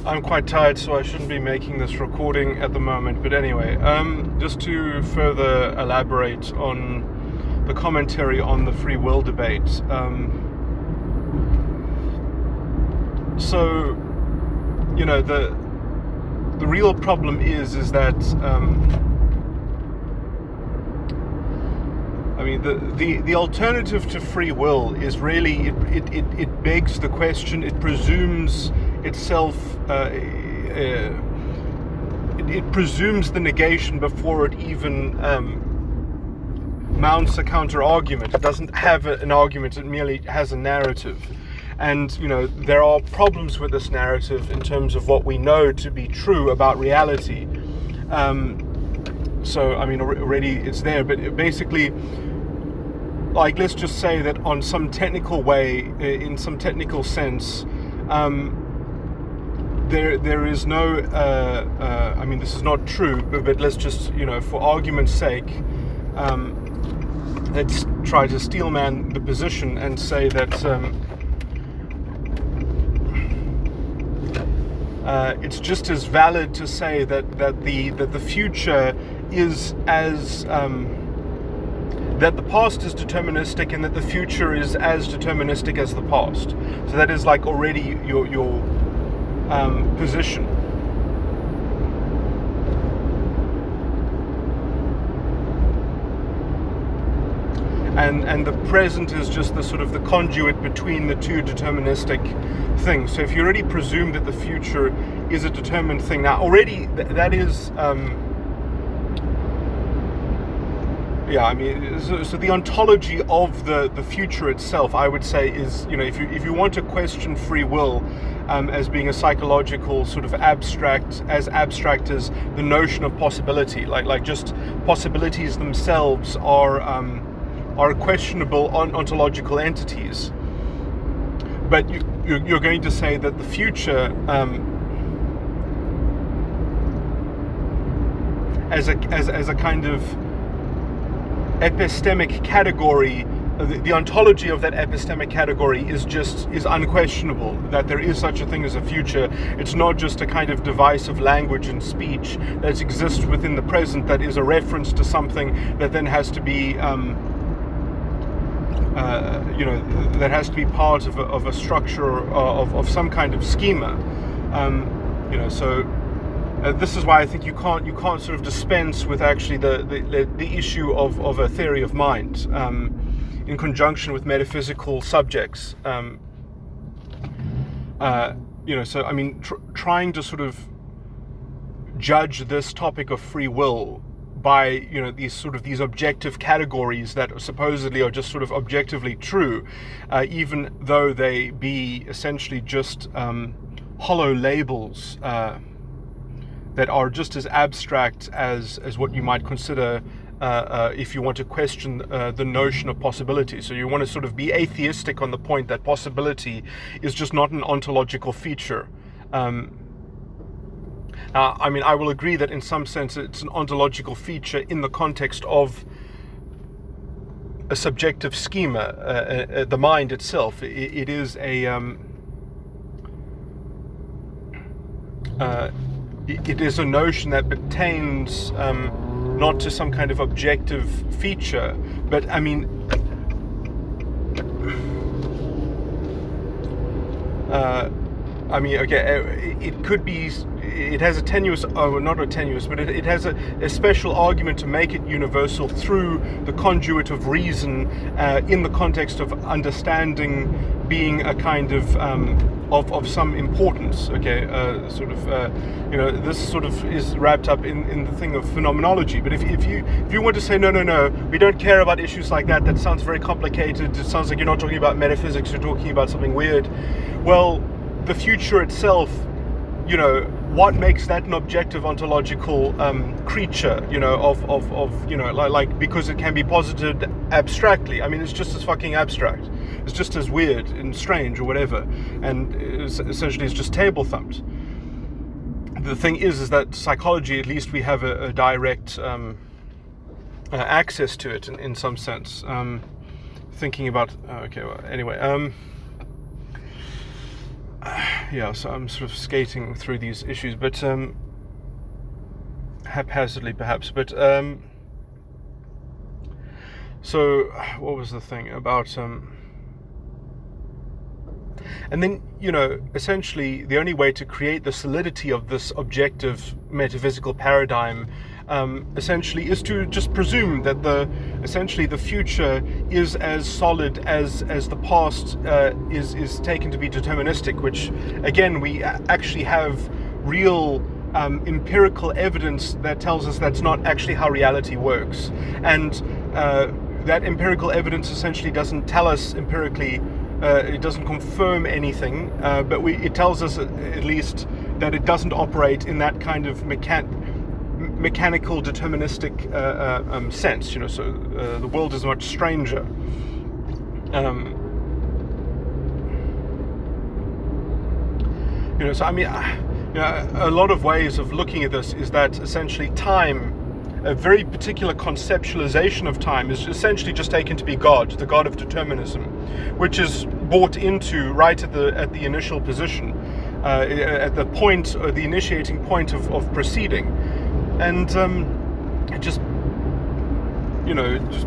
I'm quite tired, so I shouldn't be making this recording at the moment. But anyway, just to further elaborate on the commentary on the free will debate. So, you know, the real problem is that I mean, the alternative to free will is really it begs the question. It presumes itself. It presumes the negation before it even mounts a counter argument. It doesn't have an argument. It merely has a narrative. And, you know, there are problems with this narrative in terms of what we know to be true about reality. So, I mean, already it's there, but basically, like, let's just say that on some technical way, in some technical sense, there is no, I mean, this is not true, but let's just, you know, for argument's sake, let's try to steelman the position and say that it's just as valid to say that the future is as that the past is deterministic and that the future is as deterministic as the past. So that is like already your position. And the present is just the sort of the conduit between the two deterministic things. So if you already presume that the future is a determined thing, now already that is yeah, I mean, so the ontology of the future itself, I would say, is, you know, if you want to question free will as being a psychological sort of abstract as the notion of possibility, like just possibilities themselves are questionable ontological entities. But you're going to say that the future, as a kind of epistemic category, the ontology of that epistemic category is unquestionable, that there is such a thing as a future. It's not just a kind of device of language and speech that exists within the present, that is a reference to something that then has to be you know, that has to be part of a structure of some kind of schema. You know, so this is why I think you can't sort of dispense with actually the issue of a theory of mind in conjunction with metaphysical subjects. You know, so I mean, trying to sort of judge this topic of free will by, you know, these objective categories that supposedly are just sort of objectively true, even though they be essentially just hollow labels that are just as abstract as what you might consider if you want to question the notion of possibility. So you want to sort of be atheistic on the point that possibility is just not an ontological feature. I mean, I will agree that in some sense it's an ontological feature in the context of a subjective schema, the mind itself. It is a it is a notion that pertains not to some kind of objective feature, but I mean, okay, it could be. It has a tenuous, not a tenuous, but it has a special argument to make it universal through the conduit of reason in the context of understanding being a kind of some importance. Okay, sort of, you know, this sort of is wrapped up in the thing of phenomenology. But if you want to say no, we don't care about issues like that. That sounds very complicated. It sounds like you're not talking about metaphysics. You're talking about something weird. Well, the future itself, you know, what makes that an objective ontological creature, you know, of you know, like because it can be posited abstractly. I mean, it's just as fucking abstract. It's just as weird and strange or whatever, and essentially it's just table thumped. The thing is that psychology, at least we have a direct access to it in some sense. Thinking about okay, well, anyway. yeah, so I'm sort of skating through these issues, but haphazardly perhaps. But so what was the thing about? And then, essentially the only way to create the solidity of this objective metaphysical paradigm essentially is to just presume that essentially the future is as solid as the past is taken to be deterministic, which again we actually have real empirical evidence that tells us that's not actually how reality works. And that empirical evidence essentially doesn't tell us empirically, it doesn't confirm anything, but it tells us at least that it doesn't operate in that kind of mechanical deterministic sense. So the world is much stranger. So I mean, a lot of ways of looking at this is that essentially time, a very particular conceptualization of time, is essentially just taken to be God, the God of determinism, which is bought into right at the initial position, at the point, or the initiating point of proceeding, and it just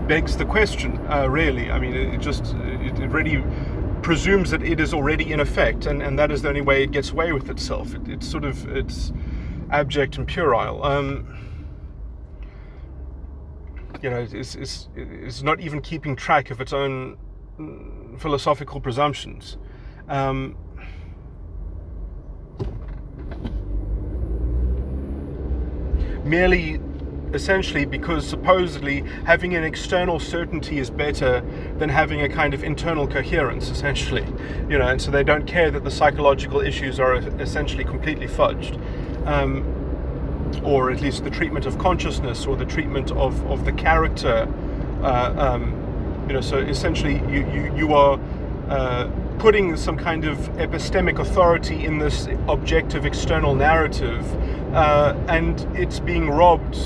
begs the question. Really, I mean, it really presumes that it is already in effect, and that is the only way it gets away with itself. It's abject and puerile. It's not even keeping track of its own philosophical presumptions. Merely, essentially, because supposedly having an external certainty is better than having a kind of internal coherence, essentially. And so they don't care that the psychological issues are essentially completely fudged. Or at least the treatment of consciousness, or the treatment of the character. So essentially you are putting some kind of epistemic authority in this objective external narrative, and it's being robbed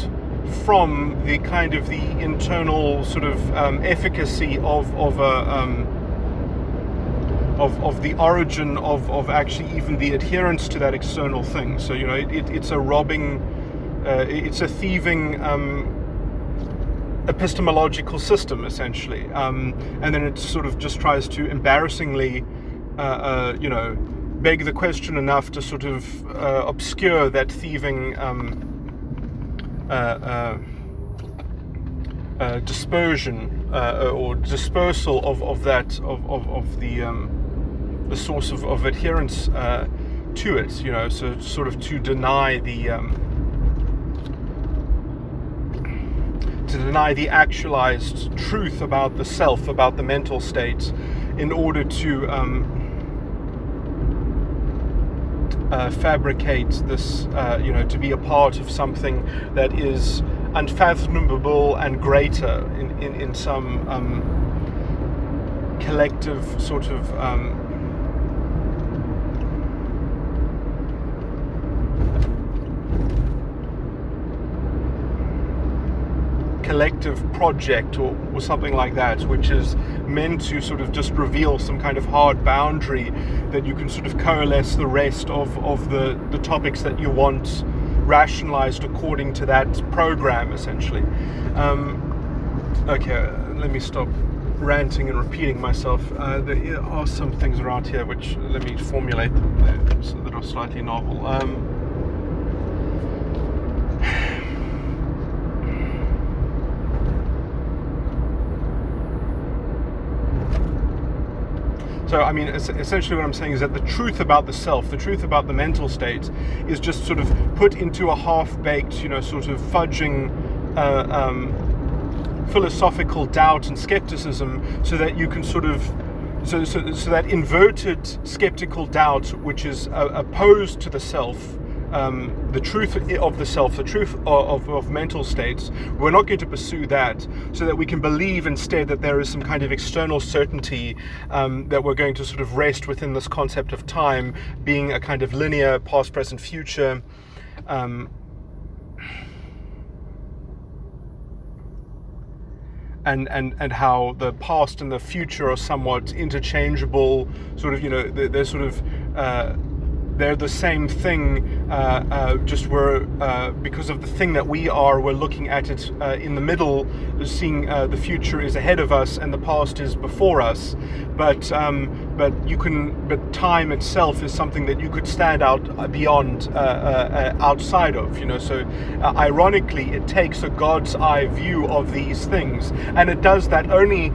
from the kind of the internal sort of efficacy of the origin of actually even the adherence to that external thing. So it's a robbing, it's a thieving epistemological system, essentially, and then it sort of just tries to embarrassingly beg the question enough to sort of obscure that thieving dispersion or dispersal of the source of adherence to it, so sort of to deny the actualized truth about the self, about the mental state, in order to fabricate this, to be a part of something that is unfathomable and greater in some collective sort of collective project or something like that, which is meant to sort of just reveal some kind of hard boundary that you can sort of coalesce the rest of the topics that you want rationalized according to that program, essentially. Okay, let me stop ranting and repeating myself. There are some things around here which, let me formulate that are slightly novel. So, I mean, essentially what I'm saying is that the truth about the self, the truth about the mental state, is just sort of put into a half-baked, sort of fudging philosophical doubt and skepticism, so that you can sort of, so that inverted skeptical doubt, which is opposed to the self, the truth of the self, the truth of mental states, we're not going to pursue that, so that we can believe instead that there is some kind of external certainty, that we're going to sort of rest within this concept of time being a kind of linear past, present, future. and how the past and the future are somewhat interchangeable. Sort of, they're sort of they're the same thing. Just because of the thing that we're looking at it in the middle, seeing the future is ahead of us and the past is before us. But time itself is something that you could stand out beyond, outside of. So ironically, it takes a God's eye view of these things, and it does that only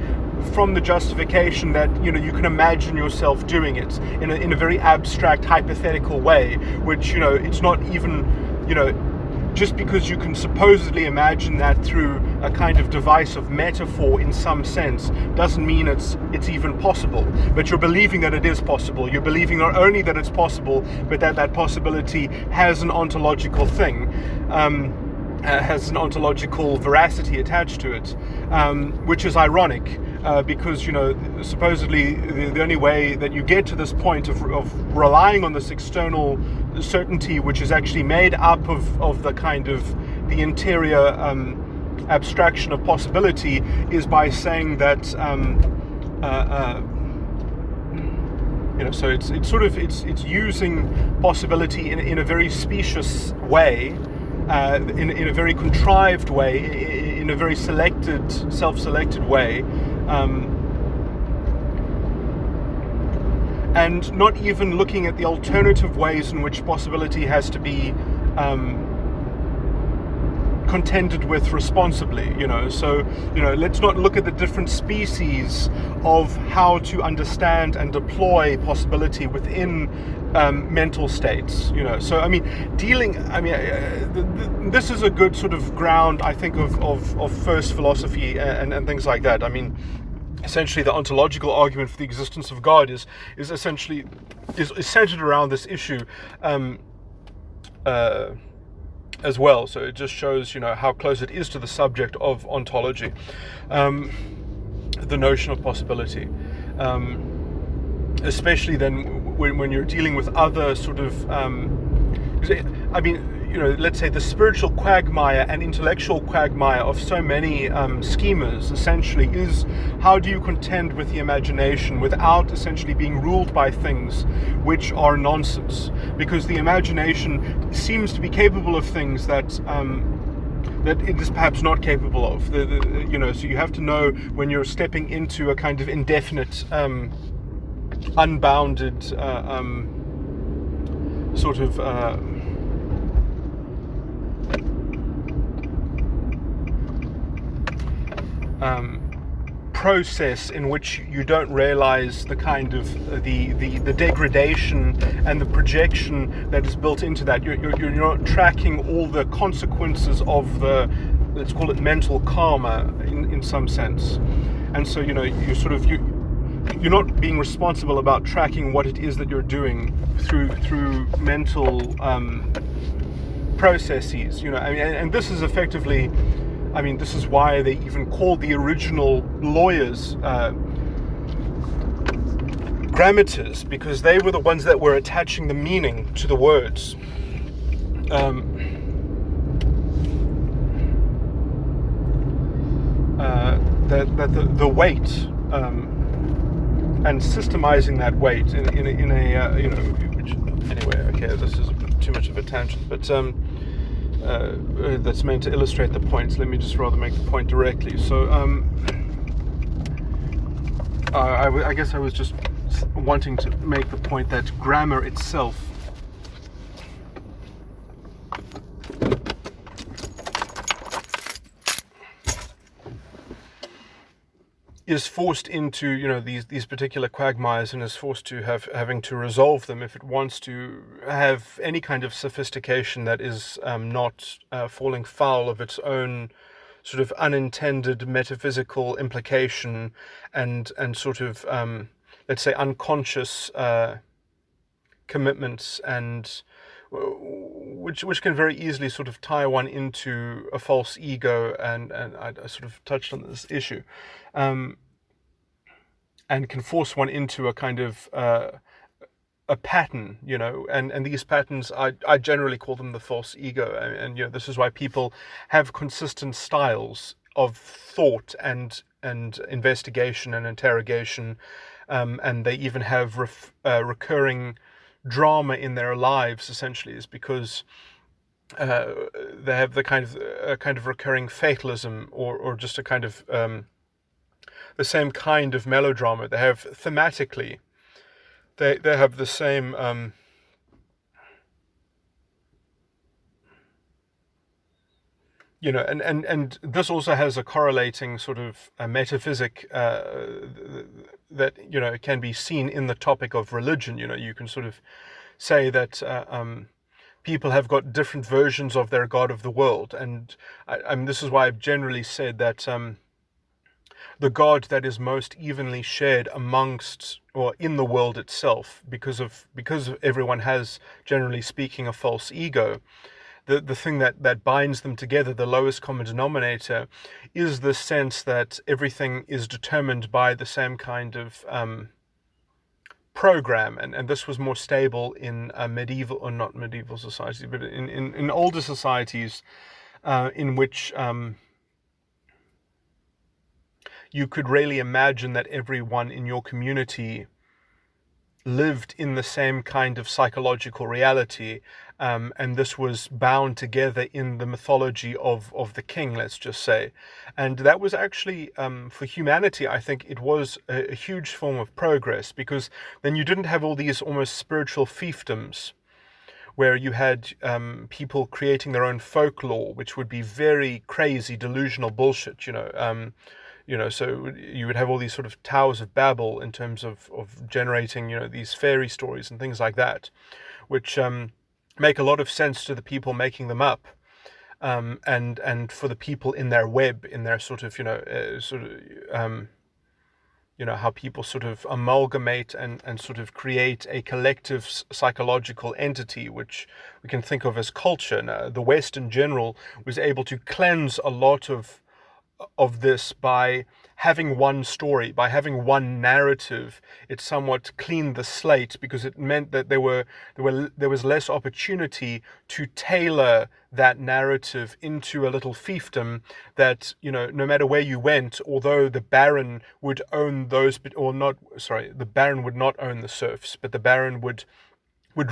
from the justification that you can imagine yourself doing it in a very abstract, hypothetical way, which it's not even just because you can supposedly imagine that through a kind of device of metaphor in some sense doesn't mean it's even possible. But you're believing that it is possible. You're believing not only that it's possible, but that possibility has an ontological thing. Has an ontological veracity attached to it, which is ironic, because supposedly the only way that you get to this point of relying on this external certainty, which is actually made up of the kind of the interior abstraction of possibility, is by saying that so it's using possibility in a very specious way. In a very contrived way, in a very self-selected way, and not even looking at the alternative ways in which possibility has to be contended with responsibly. So let's not look at the different species of how to understand and deploy possibility within mental states. So this is a good sort of ground, I think, of first philosophy and things like that. Essentially the ontological argument for the existence of God is centered around this issue as well. So it just shows how close it is to the subject of ontology, the notion of possibility, especially then when you're dealing with other sort of let's say the spiritual quagmire and intellectual quagmire of so many schemers essentially is, how do you contend with the imagination without essentially being ruled by things which are nonsense? Because the imagination seems to be capable of things that it is perhaps not capable of. So you have to know when you're stepping into a kind of indefinite, unbounded sort of process in which you don't realize the kind of the degradation and the projection that is built into that. You're not tracking all the consequences of the, let's call it, mental karma in some sense. And so you're not being responsible about tracking what it is that you're doing through mental processes. And this is effectively, this is why they even called the original lawyers grammators, because they were the ones that were attaching the meaning to the words. The weight and systemizing that weight in a anyway. Okay, this is a bit too much of a tangent, but that's meant to illustrate the points. Let me just rather make the point directly. So I guess I was just wanting to make the point that grammar itself is forced into these particular quagmires, and is forced to having to resolve them if it wants to have any kind of sophistication that is not falling foul of its own sort of unintended metaphysical implication and sort of let's say unconscious commitments, and which can very easily sort of tie one into a false ego, and I sort of touched on this issue, and can force one into a kind of a pattern, and these patterns, I generally call them the false ego, and this is why people have consistent styles of thought and investigation and interrogation, and they even have recurring drama in their lives. Essentially, is because they have the kind of recurring fatalism, or just a kind of the same kind of melodrama. They have thematically, they have the same. And this also has a correlating sort of a metaphysic that can be seen in the topic of religion. You can sort of say that people have got different versions of their God of the world, and this is why I've generally said that the God that is most evenly shared amongst or in the world itself, because everyone has, generally speaking, a false ego. The thing that binds them together, the lowest common denominator, is the sense that everything is determined by the same kind of program, and this was more stable in medieval, or not medieval societies, but in older societies, in which you could really imagine that everyone in your community lived in the same kind of psychological reality, and this was bound together in the mythology of the king, let's just say. And that was actually, for humanity, I think it was a huge form of progress, because then you didn't have all these almost spiritual fiefdoms, where you had people creating their own folklore, which would be very crazy, delusional bullshit, so you would have all these sort of towers of Babel in terms of generating, these fairy stories and things like that, which make a lot of sense to the people making them up, and for the people in their web, in their sort of, how people sort of amalgamate and sort of create a collective psychological entity, which we can think of as culture. Now, the West in general was able to cleanse a lot of this by having one story, by having one narrative. It somewhat cleaned the slate, because it meant that there was less opportunity to tailor that narrative into a little fiefdom that, no matter where you went, although the baron would own those, or not, sorry, the baron would not own the serfs, but the baron would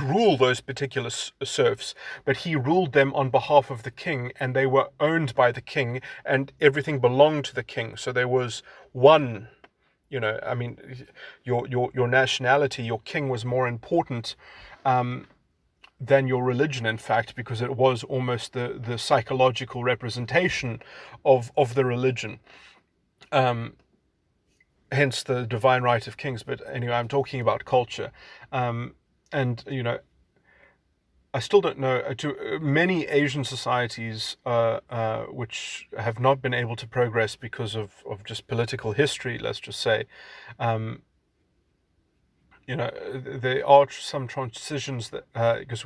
rule those particular serfs, but he ruled them on behalf of the king, and they were owned by the king, and everything belonged to the king. So there was one, your nationality, your king was more important than your religion, in fact, because it was almost the psychological representation of the religion. Hence the divine right of kings. But anyway, I'm talking about culture. And I still don't know, to many Asian societies which have not been able to progress because of just political history, let's just say, there are some transitions that, because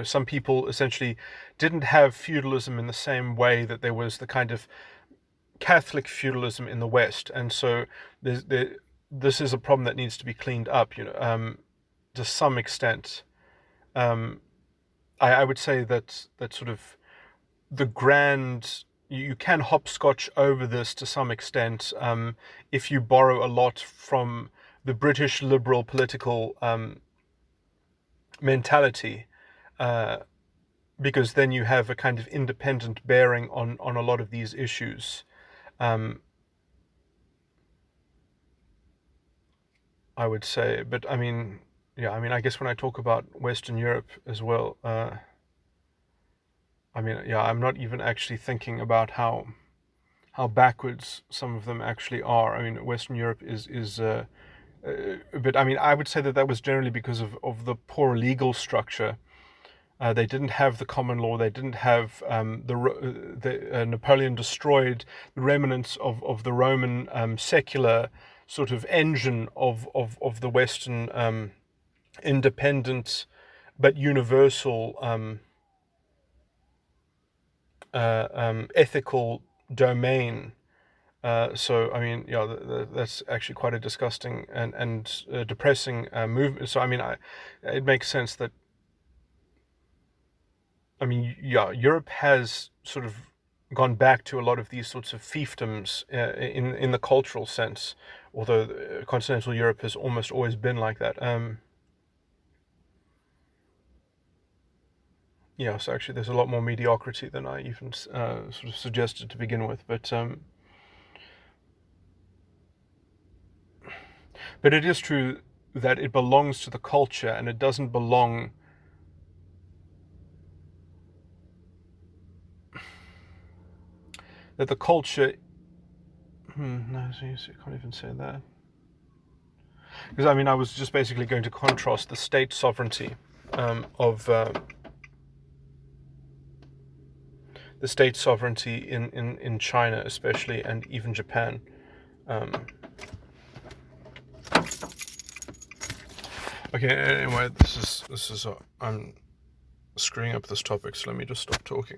some people essentially didn't have feudalism in the same way that there was the kind of Catholic feudalism in the West, and so this is a problem that needs to be cleaned up, to some extent. I would say that sort of the grand, you can hopscotch over this to some extent, if you borrow a lot from the British liberal political mentality, because then you have a kind of independent bearing on a lot of these issues. I would say, but I guess when I talk about Western Europe as well, I'm not even actually thinking about how backwards some of them actually are. Western Europe is but I would say that was generally because of the poor legal structure. They didn't have the common law. They didn't have Napoleon destroyed the remnants of the Roman secular sort of engine of the Western independent but universal ethical domain. That's actually quite a disgusting and depressing movement. So it makes sense that Europe has sort of gone back to a lot of these sorts of fiefdoms in the cultural sense, although continental Europe has almost always been like that. Yeah, so actually there's a lot more mediocrity than I even sort of suggested to begin with, but it is true that it belongs to the culture, and it doesn't belong that the culture no, I can't even say that, because I mean I was just basically going to contrast the state sovereignty of the state sovereignty in China especially, and even Japan. Okay, anyway, this is I'm screwing up this topic, so let me just stop talking.